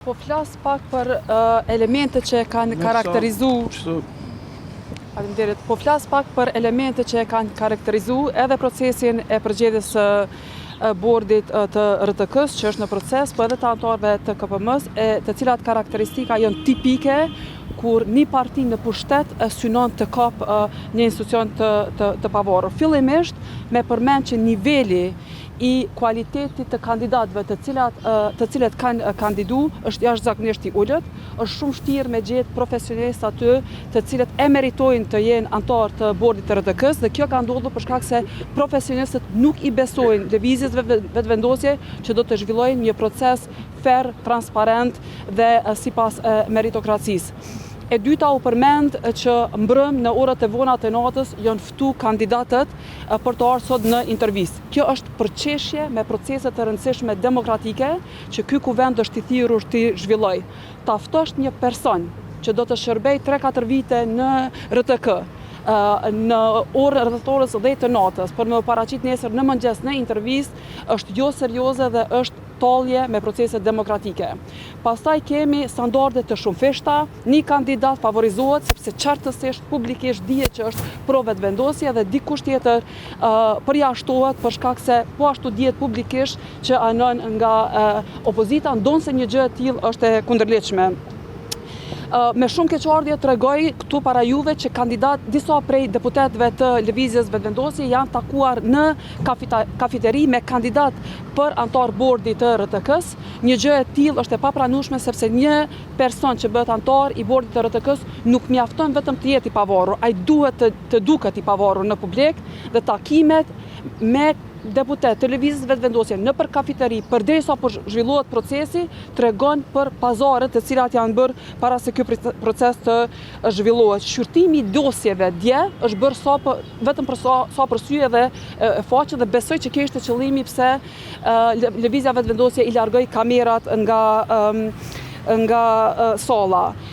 Po flas pak për elementet që e kanë karakterizu edhe procesin e përgjedhjes së bordit të RTK-s, që është në proces, po edhe të anëtarëve të KPM-s, të cilat karakteristika janë tipike kur një parti në pushtet synon të kap një institucion të pavarur. Fillimisht me përmend që niveli i kualitetit të kandidatëve të cilët kanë kandidu është jashtëzakonisht i ulët, është shumë vështirë me gjetë profesionistë aty të cilët e meritojnë të jenë anëtar të bordit të RTK-s, dhe kjo ka ndodhur për shkak se profesionistët nuk i besojnë lëvizjes vetëvendosje që do të zhvillojnë një proces fair, transparent dhe sipas meritokracisë. E dyta u përmend që mbrëm në orët e vona të natës janë ftu kandidatët për të ardhur sot në intervistë. Kjo është përqeshje me procese të rëndësishme demokratike që ky kuvend është i thirrur të zhvillojë. Ta ftosh një person që do të shërbej 3-4 vite në RTK në orë rreth orës 10 të natës, për me paraqit nesër në mëngjes në intervistë, është jo serioze dhe është tallje me procese demokratike. Pastaj kemi standarde të shumëfishta, një kandidat favorizohet sepse qartësisht publikisht dihet që është pro vetëvendosje dhe dikush tjetër përjashtohet për shkak se po ashtu dihet publikisht që anon nga opozita, ndonse një gjë e tillë është e kundërligjshme. Me shumë keqardhje tregoj këtu para juve që disa prej deputetëve të lëvizjes vetëvendosje janë takuar në kafeteri me kandidat për anëtar bordi të RTK-s. Një gjë e tillë është e papranueshme sepse një person që bëhet anëtar i bordit të RTK-s nuk mjafton vetëm të jetë i pavarur, ai duhet të duket i pavarur në publik, dhe takimet me deputet të lëvizjes vetëvendosje nëpër kafeteri përderisa po zhvillohet procesi tregon për pazaret të cilat janë bërë para se ky proces të zhvillohet. Shqyrtimi i dosjeve dje është bërë vetëm për sa për syje dhe faqe, dhe besoj që kjo ishte qëllimi pse lëvizja vetëvendosje i largoi kamerat nga salla.